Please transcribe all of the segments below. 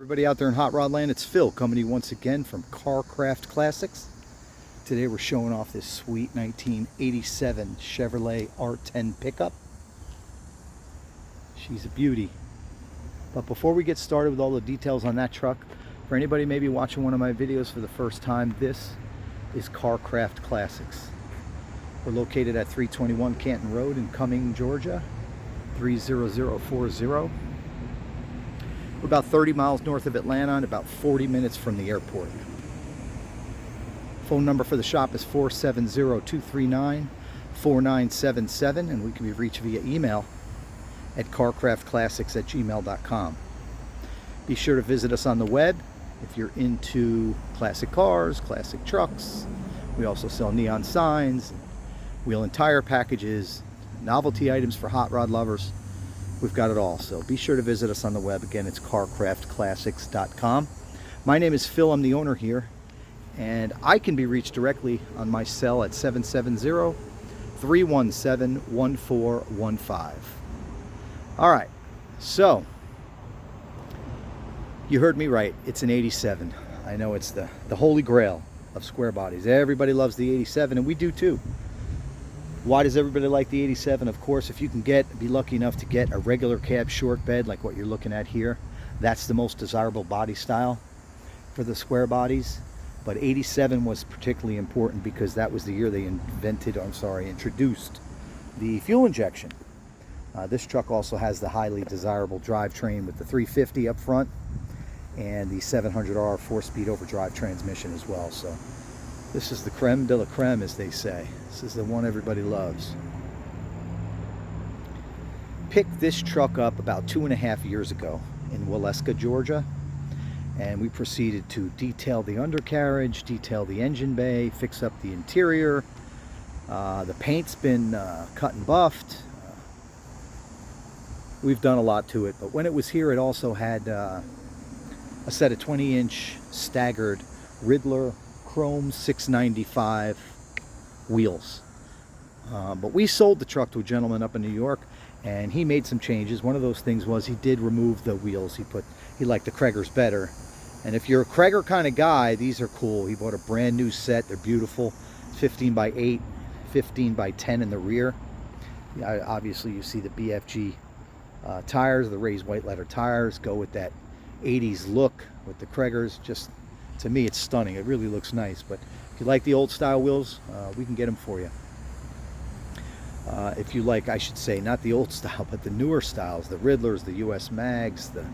Everybody out there in Hot Rod Land, it's Phil coming to you once again from Carcraft Classics. Today we're showing off this sweet 1987 Chevrolet R10 pickup. She's a beauty. But before we get started with all the details on that truck, for anybody maybe watching one of my videos for the first time, this is Carcraft Classics. We're located at 321 Canton Road in Cumming, Georgia, 30040. We're about 30 miles north of Atlanta and about 40 minutes from the airport. Phone number for the shop is 470-239-4977, and we can be reached via email at carcraftclassics@gmail.com. Be sure to visit us on the web if you're into classic cars, classic trucks. We also sell neon signs, wheel and tire packages, novelty items for hot rod lovers. We've got it all, so be sure to visit us on the web. Again, it's carcraftclassics.com. My name is Phil, I'm the owner here, and I can be reached directly on my cell at 770-317-1415. All right, so you heard me right, it's an 87. I know it's the holy grail of square bodies. Everybody loves the 87, and we do too. Why does everybody like the 87? Of course, if you can be lucky enough to get a regular cab short bed like what you're looking at here, that's the most desirable body style for the square bodies. But 87 was particularly important because that was the year they introduced the fuel injection. This truck also has the highly desirable drivetrain with the 350 up front and the 700R 4-speed overdrive transmission as well. So this is the creme de la creme, as they say. This is the one everybody loves. Picked this truck up about 2.5 years ago in Waleska, Georgia, and we proceeded to detail the undercarriage, detail the engine bay, fix up the interior. The paint's been cut and buffed. We've done a lot to it, but when it was here, it also had a set of 20-inch staggered Riddler Chrome 695 wheels. But we sold the truck to a gentleman up in New York, and he made some changes. One of those things was he did remove the wheels. He liked the Craigers better. And if you're a Craiger kind of guy, these are cool. He bought a brand new set. They're beautiful. 15 by 8, 15 by 10 in the rear. Obviously, you see the BFG tires, the raised white letter tires, go with that 80s look with the Craigers. Just, to me, it's stunning. It really looks nice. But if you like the old style wheels, we can get them for you. If you like, I should say, not the old style, but the newer styles, the Riddlers, the US Mags, the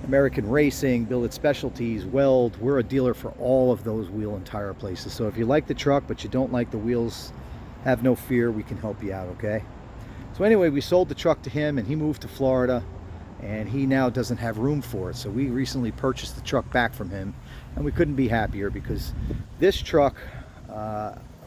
American Racing, Billet Specialties, Weld, we're a dealer for all of those wheel and tire places. So if you like the truck but you don't like the wheels, have no fear, we can help you out, okay? So anyway, we sold the truck to him, and he moved to Florida, and he now doesn't have room for it. So we recently purchased the truck back from him, and we couldn't be happier because this truck,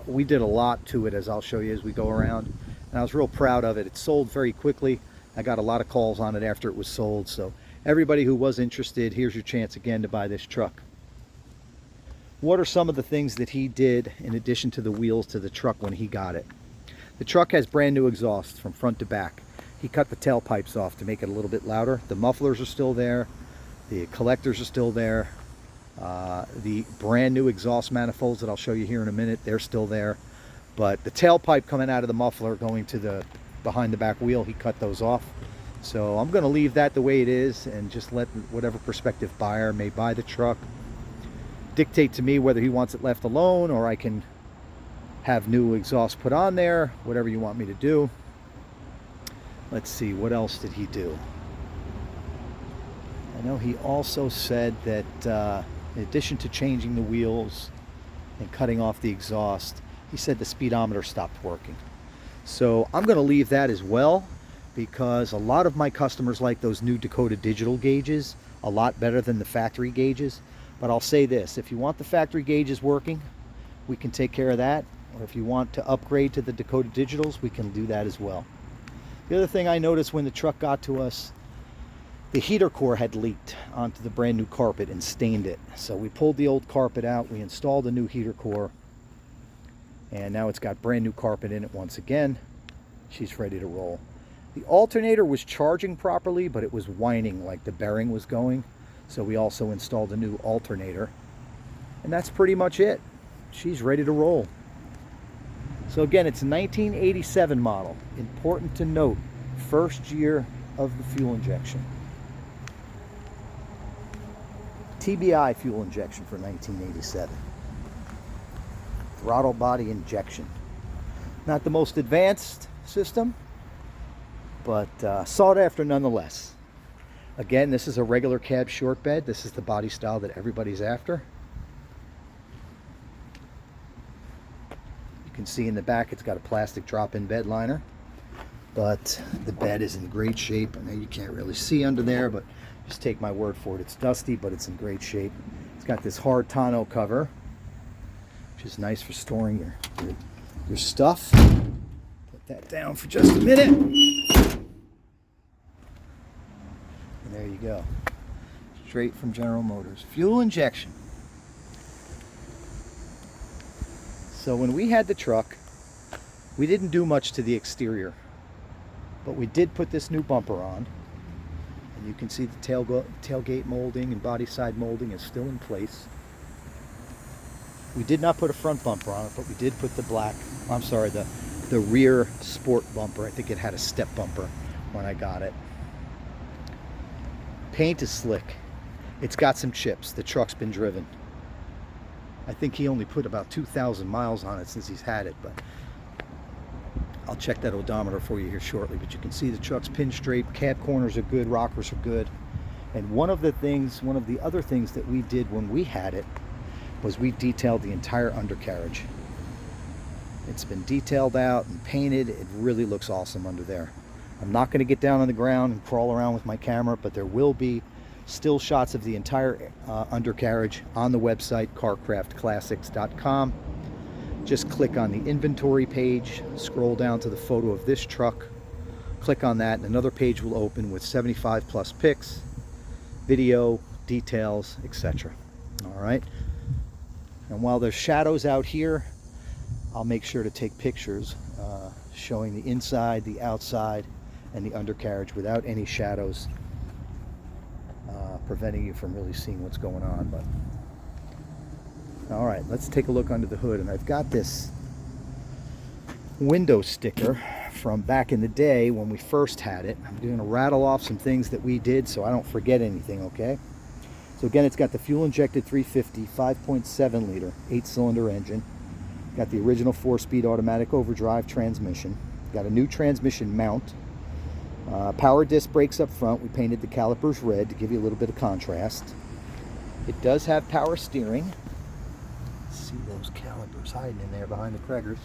we did a lot to it, as I'll show you as we go around, and I was real proud of it. It sold very quickly. I got a lot of calls on it after it was sold, so everybody who was interested, here's your chance again to buy this truck. What are some of the things that he did in addition to the wheels to the truck when he got it? The truck has brand new exhaust from front to back. He cut the tailpipes off to make it a little bit louder. The mufflers are still there. The collectors are still there. The brand new exhaust manifolds that I'll show you here in a minute, they're still there. But the tailpipe coming out of the muffler going to the behind the back wheel, he cut those off. So I'm going to leave that the way it is and just let whatever prospective buyer may buy the truck dictate to me whether he wants it left alone or I can have new exhaust put on there, whatever you want me to do. Let's see, what else did he do? I know he also said that in addition to changing the wheels and cutting off the exhaust, he said the speedometer stopped working. So I'm going to leave that as well, because a lot of my customers like those new Dakota digital gauges a lot better than the factory gauges. But I'll say this, if you want the factory gauges working, we can take care of that. Or if you want to upgrade to the Dakota digitals, we can do that as well. The other thing I noticed when the truck got to us, the heater core had leaked onto the brand new carpet and stained it. So we pulled the old carpet out, we installed a new heater core, and now it's got brand new carpet in it once again. She's ready to roll. The alternator was charging properly, but it was whining like the bearing was going. So we also installed a new alternator. And that's pretty much it. She's ready to roll. So again, it's a 1987 model. Important to note, first year of the fuel injection. TBI fuel injection for 1987. Throttle body injection. Not the most advanced system, but sought after nonetheless. Again, this is a regular cab short bed. This is the body style that everybody's after. You can see in the back it's got a plastic drop-in bed liner, but the bed is in great shape. I know you can't really see under there, but just take my word for it. It's dusty, but it's in great shape. It's got this hard tonneau cover, which is nice for storing your stuff. Put that down for just a minute. And there you go. Straight from General Motors. Fuel injection. So when we had the truck, we didn't do much to the exterior, but we did put this new bumper on. And you can see the tailgate molding and body side molding is still in place. We did not put a front bumper on it, but we did put the rear sport bumper. I think it had a step bumper when I got it. Paint is slick. It's got some chips. The truck's been driven. I think he only put about 2,000 miles on it since he's had it, but I'll check that odometer for you here shortly. But you can see the truck's pin straight, cab corners are good, rockers are good. And one of the other things that we did when we had it was we detailed the entire undercarriage. It's been detailed out and painted. It really looks awesome under there. I'm not going to get down on the ground and crawl around with my camera, but there will be still shots of the entire undercarriage on the website, carcraftclassics.com. Just click on the inventory page, scroll down to the photo of this truck, click on that, and another page will open with 75 plus pics, video, details, etc. All right. And while there's shadows out here, I'll make sure to take pictures showing the inside, the outside, and the undercarriage without any shadows preventing you from really seeing what's going on. But all right, let's take a look under the hood. And I've got this window sticker from back in the day when we first had it. I'm going to rattle off some things that we did so I don't forget anything, okay? So again, it's got the fuel injected 350 5.7 liter 8-cylinder engine. Got the original 4-speed automatic overdrive transmission. Got a new transmission mount. Power disc brakes up front. We painted the calipers red to give you a little bit of contrast. It does have power steering. See those calipers hiding in there behind the Craigers.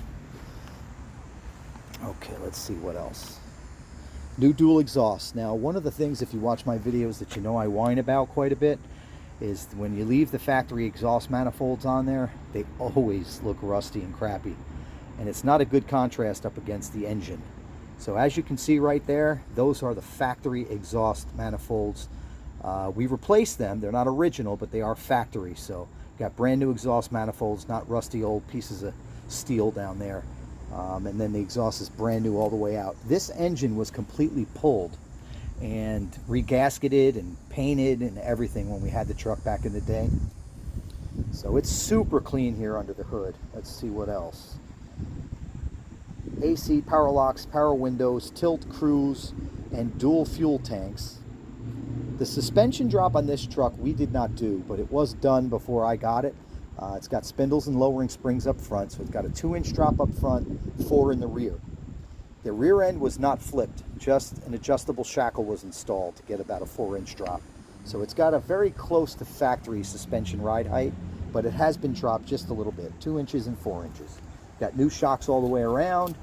Okay, let's see what else. New dual exhaust. Now, one of the things, if you watch my videos, that you know I whine about quite a bit is when you leave the factory exhaust manifolds on there, they always look rusty and crappy. And it's not a good contrast up against the engine. So as you can see right there, those are the factory exhaust manifolds. We replaced them. They're not original, but they are factory. So got brand new exhaust manifolds, not rusty old pieces of steel down there. And then the exhaust is brand new all the way out. This engine was completely pulled and regasketed and painted and everything when we had the truck back in the day. So it's super clean here under the hood. Let's see what else. AC, power locks, power windows, tilt cruise, and dual fuel tanks. The suspension drop on this truck we did not do, but it was done before I got it. It's got spindles and lowering springs up front, so it's got a 2-inch drop up front, 4 in the rear. The rear end was not flipped, just an adjustable shackle was installed to get about a 4-inch drop. So it's got a very close to factory suspension ride height, but it has been dropped just a little bit, 2 inches and 4 inches. Got new shocks all the way around.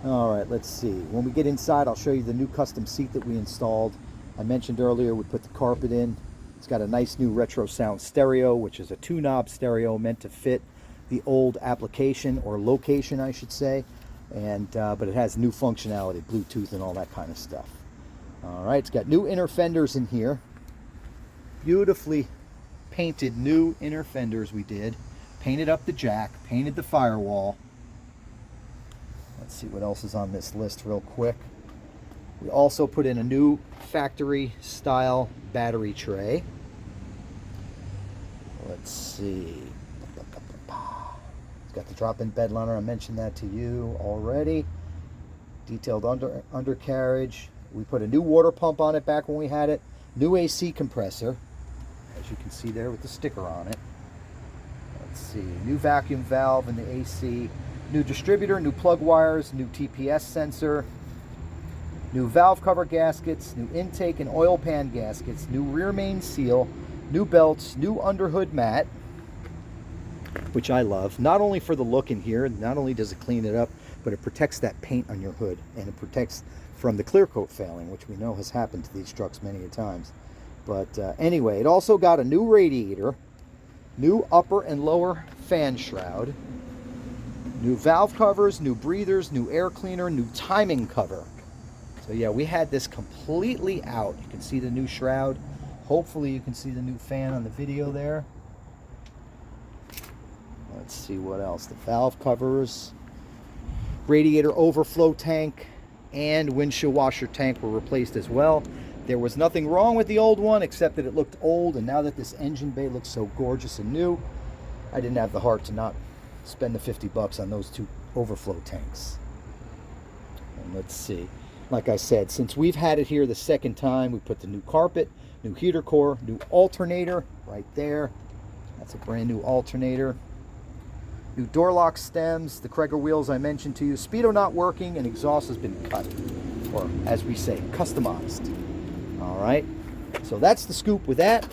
All right, let's see. When we get inside, I'll show you the new custom seat that we installed. I mentioned earlier we put the carpet in. It's got a nice new retro sound stereo, which is a 2-knob stereo meant to fit the old application, or location I should say, and but it has new functionality, Bluetooth and all that kind of stuff. All right, it's got new inner fenders in here. Beautifully painted new inner fenders we did. Painted up the jack, painted the firewall. Let's see what else is on this list real quick. We also put in a new factory style battery tray. Let's see. It's got the drop-in bed liner. I mentioned that to you already. Detailed undercarriage. We put a new water pump on it back when we had it. New AC compressor, as you can see there with the sticker on it. Let's see. New vacuum valve in the AC. New distributor, new plug wires, new TPS sensor. New valve cover gaskets, new intake and oil pan gaskets, new rear main seal, new belts, new underhood mat, which I love. Not only for the look in here, not only does it clean it up, but it protects that paint on your hood, and it protects from the clear coat failing, which we know has happened to these trucks many a times. But anyway, it also got a new radiator, new upper and lower fan shroud, new valve covers, new breathers, new air cleaner, new timing cover. So yeah, we had this completely out. You can see the new shroud. Hopefully you can see the new fan on the video there. Let's see what else. The valve covers, radiator overflow tank, and windshield washer tank were replaced as well. There was nothing wrong with the old one except that it looked old, and now that this engine bay looks so gorgeous and new, I didn't have the heart to not spend the 50 bucks on those two overflow tanks. And let's see. Like I said, since we've had it here the second time, we put the new carpet, new heater core, new alternator right there. That's a brand new alternator. New door lock stems, the Kreger wheels I mentioned to you. Speedo not working, and exhaust has been cut, or as we say, customized. All right, so that's the scoop with that.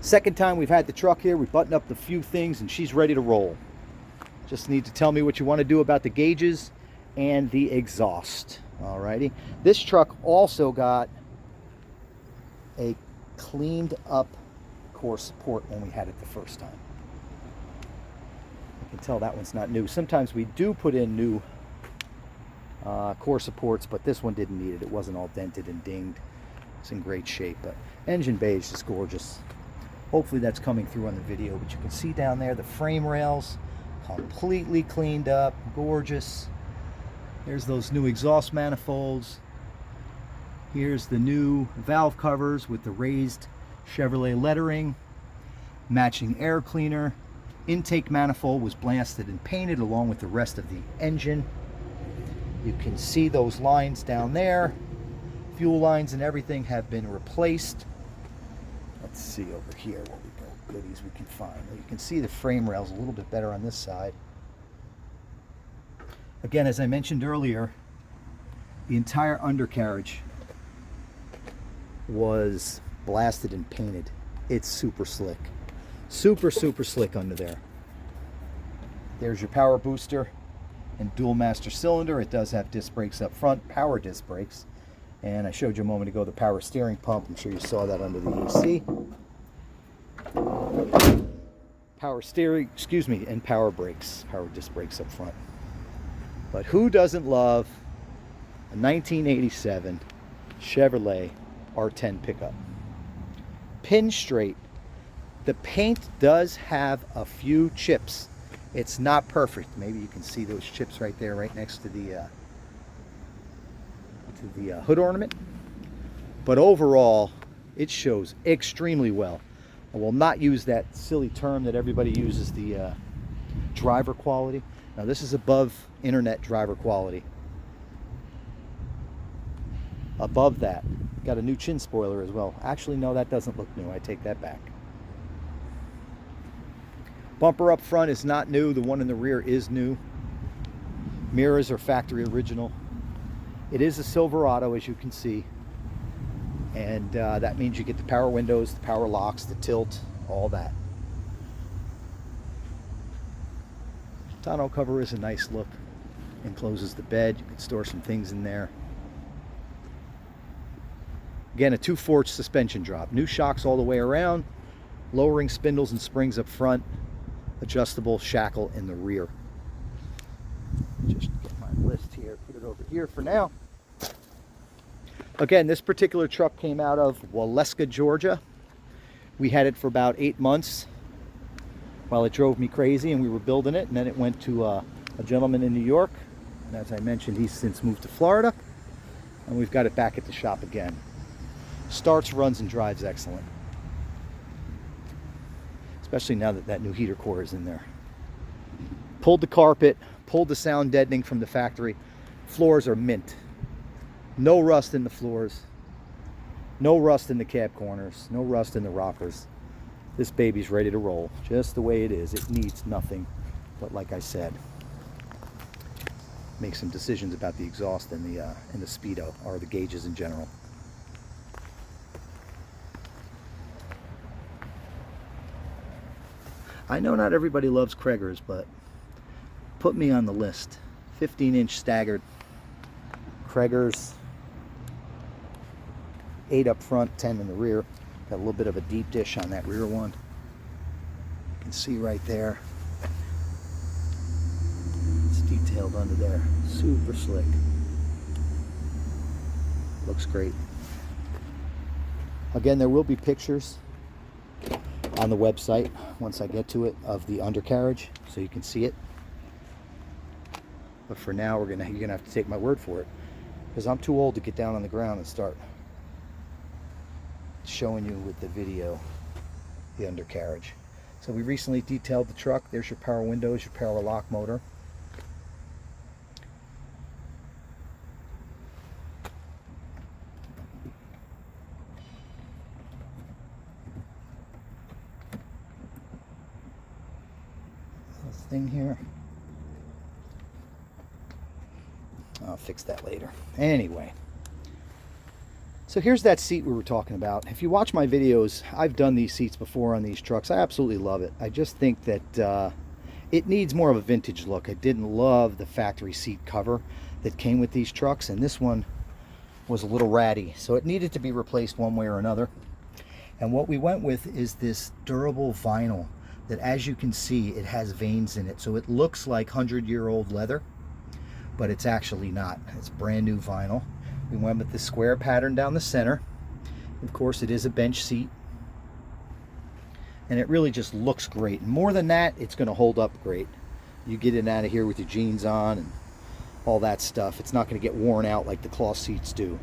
Second time we've had the truck here, we buttoned up the few things, and she's ready to roll. Just need to tell me what you want to do about the gauges and the exhaust. Alrighty, this truck also got a cleaned up core support when we had it the first time. You can tell that one's not new. Sometimes we do put in new core supports, but this one didn't need it. It wasn't all dented and dinged. It's in great shape, but engine bay is just gorgeous. Hopefully that's coming through on the video, but you can see down there the frame rails completely cleaned up, gorgeous. Here's those new exhaust manifolds. Here's the new valve covers with the raised Chevrolet lettering, matching air cleaner. Intake manifold was blasted and painted along with the rest of the engine. You can see those lines down there. Fuel lines and everything have been replaced. Let's see over here what we got goodies we can find. You can see the frame rails a little bit better on this side. Again, as I mentioned earlier, the entire undercarriage was blasted and painted. It's super slick. Super slick under there. There's your power booster and dual master cylinder. It does have disc brakes up front, power disc brakes. And I showed you a moment ago the power steering pump. I'm sure you saw that under the AC. Power steering, and power brakes, power disc brakes up front. But who doesn't love a 1987 Chevrolet R10 pickup? Pin straight. The paint does have a few chips. It's not perfect. Maybe you can see those chips right there, right next to the hood ornament. But overall, it shows extremely well. I will not use that silly term that everybody uses, the driver quality. Now this is above internet driver quality. Above that, got a new chin spoiler as well. Actually, no, that doesn't look new. I take that back. Bumper up front is not new. The one in the rear is new. Mirrors are factory original. It is a Silverado, as you can see. And that means you get the power windows, the power locks, the tilt, all that. Tonneau cover is a nice look. Encloses the bed. You can store some things in there. Again, a 2/4 suspension drop. New shocks all the way around. Lowering spindles and springs up front. Adjustable shackle in the rear. Just get my list here. Put it over here for now. Again, this particular truck came out of Waleska, Georgia. We had it for about 8 months while it drove me crazy, and we were building it, and then it went to a gentleman in New York, and as I mentioned, he's since moved to Florida. and we've got it back at the shop again. Starts, runs, and drives excellent. Especially now that that new heater core is in there. Pulled the carpet, pulled the sound deadening from the factory. Floors are mint. No rust in the floors. No rust in the cab corners. No rust in the rockers. This baby's ready to roll, just the way it is. It needs nothing, but like I said, make some decisions about the exhaust and the speedo, or the gauges in general. I know not everybody loves Krager's, but put me on the list. 15-inch staggered Krager's, 8 up front, 10 in the rear. Got a little bit of a deep dish on that rear one. You can see right there. It's detailed under there. Super slick. Looks great. Again, there will be pictures on the website once I get to it of the undercarriage, so you can see it. But for now, you're gonna have to take my word for it, because I'm too old to get down on the ground and start showing you with the video the undercarriage. So we recently detailed the truck. There's your power windows, your power lock motor. This thing here, I'll fix that later. Anyway, so here's that seat we were talking about. If you watch my videos, I've done these seats before on these trucks. I absolutely love it. I just think that it needs more of a vintage look. I didn't love the factory seat cover that came with these trucks, and this one was a little ratty, so it needed to be replaced one way or another. And what we went with is this durable vinyl that, as you can see, it has veins in it, so it looks like 100-year-old leather, but it's actually not. It's brand new vinyl. We went with the square pattern down the center. Of course, it is a bench seat, and it really just looks great. And more than that, it's going to hold up great. You get it out of here with your jeans on and all that stuff. It's not going to get worn out like the cloth seats do.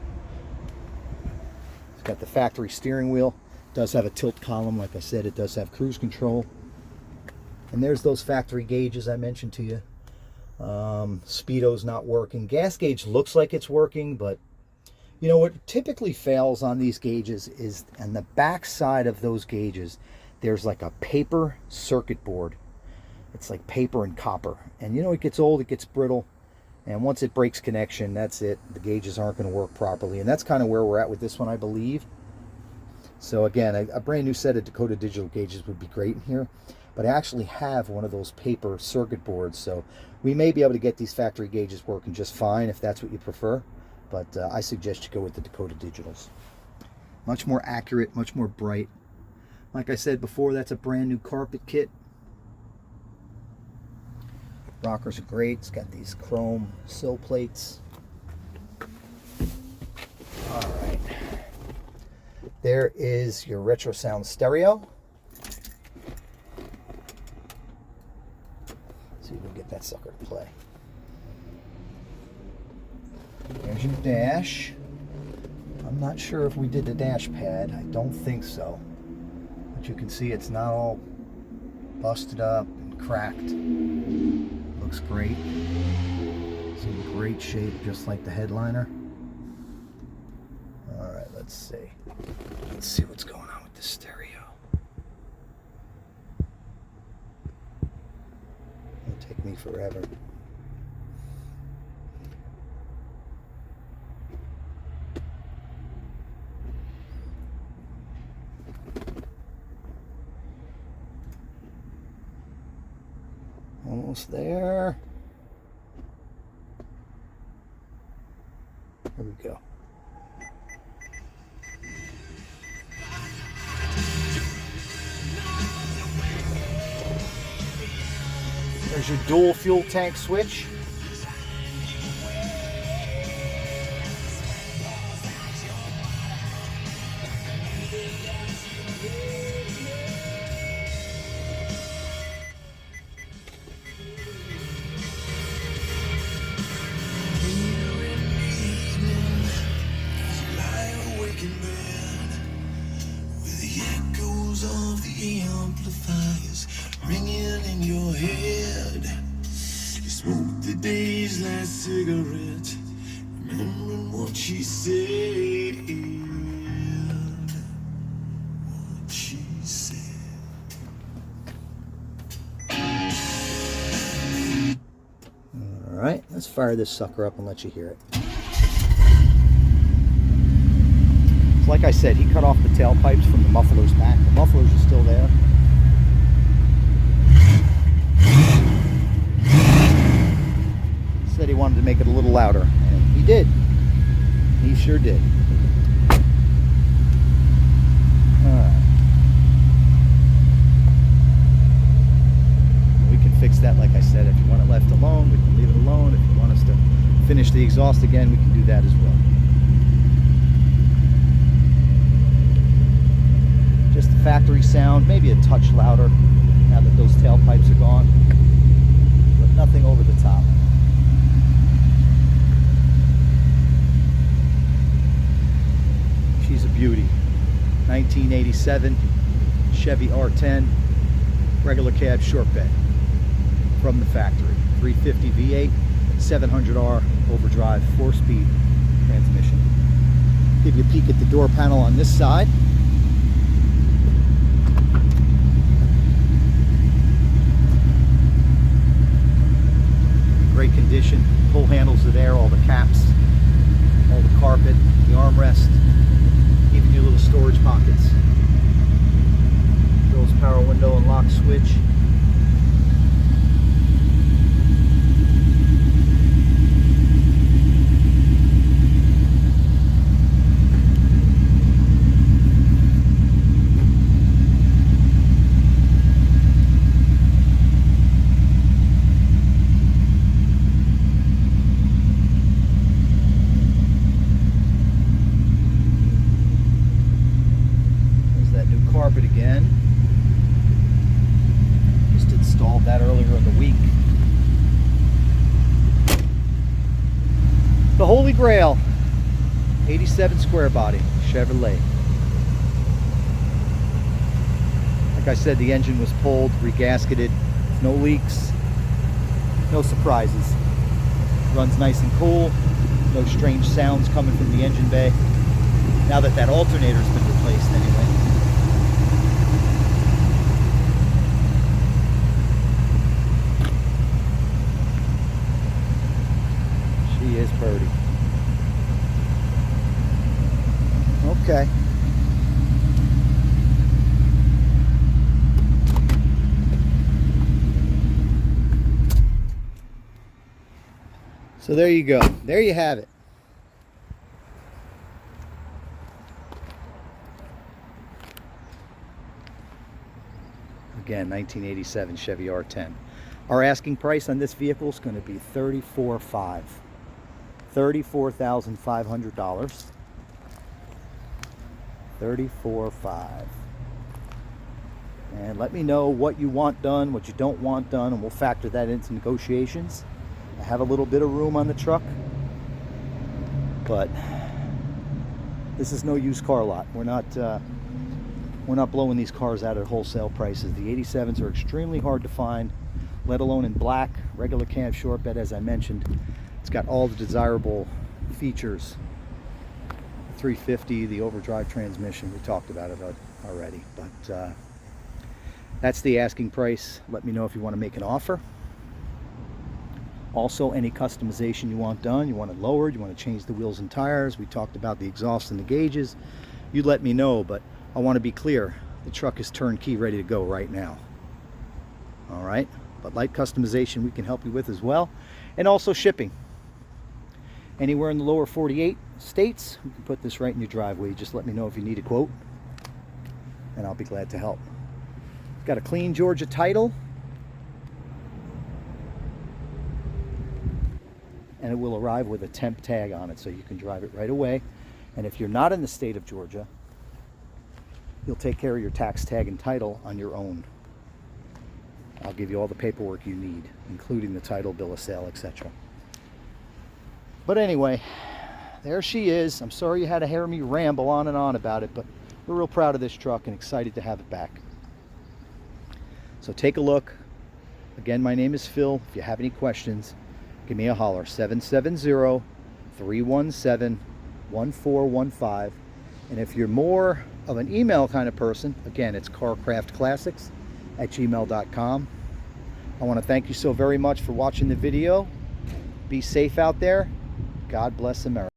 It's got the factory steering wheel. It does have a tilt column. Like I said, it does have cruise control. And there's those factory gauges I mentioned to you. Speedo's not working. Gas gauge looks like it's working, but you know what typically fails on these gauges is on the back side of those gauges, there's like a paper circuit board. It's like paper and copper, and you know, it gets old, it gets brittle, and once it breaks connection, that's it. The gauges aren't going to work properly, and that's kind of where we're at with this one, I believe. So again, a brand new set of Dakota Digital gauges would be great in here, but I actually have one of those paper circuit boards, so we may be able to get these factory gauges working just fine if that's what you prefer, but I suggest you go with the Dakota Digitals. Much more accurate, much more bright. Like I said before, that's a brand new carpet kit. Rockers are great. It's got these chrome sill plates. All right. There is your retro sound stereo. See if we can get that sucker to play. There's your dash. I'm not sure if we did the dash pad. I don't think so. But you can see it's not all busted up and cracked. Looks great. It's in great shape, just like the headliner. All right, let's see. Let's see what's going on with the stereo. It'll take me forever. Almost there. There we go. There's your dual fuel tank switch. amplifiers ringing in your head. You smoke the day's last cigarette, remembering what she said. What she said. All right, let's fire this sucker up and let you hear it. So like I said, he cut off the tailpipes from the mufflers back. The mufflers are still there. Said he wanted to make it a little louder, and he did. He sure did. Alright. We can fix that, like I said. If you want it left alone, we can leave it alone. If you want us to finish the exhaust again, we can do that as well. Just the factory sound, maybe a touch louder now that those tailpipes are gone, but nothing over the top. She's a beauty. 1987 Chevy R10 regular cab short bed from the factory. 350 V8, 700R overdrive, 4-speed transmission. Give you a peek at the door panel on this side. Great condition. Pull handles are there, all the caps, all the carpet, the armrest, even your little storage pockets. Girls power window and lock switch. Carpet again. Just installed that earlier in the week. The Holy Grail 87 square body Chevrolet. Like I said, the engine was pulled, regasketed, no leaks, no surprises. Runs nice and cool, no strange sounds coming from the engine bay. Now that that alternator's been replaced anyway. She is pretty. Okay. So there you go. There you have it. Again, 1987 Chevy R10. Our asking price on this vehicle is going to be $34,500. $34,500. $34,500. And let me know what you want done, what you don't want done, and we'll factor that into negotiations. I have a little bit of room on the truck, but this is no used car lot. We're not blowing these cars out at wholesale prices. The 87s are extremely hard to find, let alone in black, regular cab short bed, as I mentioned. It's got all the desirable features. 350, the overdrive transmission, we talked about it already, but that's the asking price. Let me know if you want to make an offer. Also, any customization you want done, you want it lowered, you want to change the wheels and tires. We talked about the exhaust and the gauges. You let me know, but I want to be clear, the truck is turnkey, ready to go right now. All right, but light customization we can help you with as well, and also shipping. Anywhere in the lower 48 states, we can put this right in your driveway. Just let me know if you need a quote, and I'll be glad to help. Got a clean Georgia title, and it will arrive with a temp tag on it, so you can drive it right away. And if you're not in the state of Georgia, you'll take care of your tax tag and title on your own. I'll give you all the paperwork you need, including the title, bill of sale, etc. But anyway, there she is. I'm sorry you had to hear me ramble on and on about it, but we're real proud of this truck and excited to have it back. So take a look. Again, my name is Phil. If you have any questions, give me a holler. 770-317-1415. And if you're more of an email kind of person, again, it's carcraftclassics@gmail.com. I want to thank you so very much for watching the video. Be safe out there. God bless America.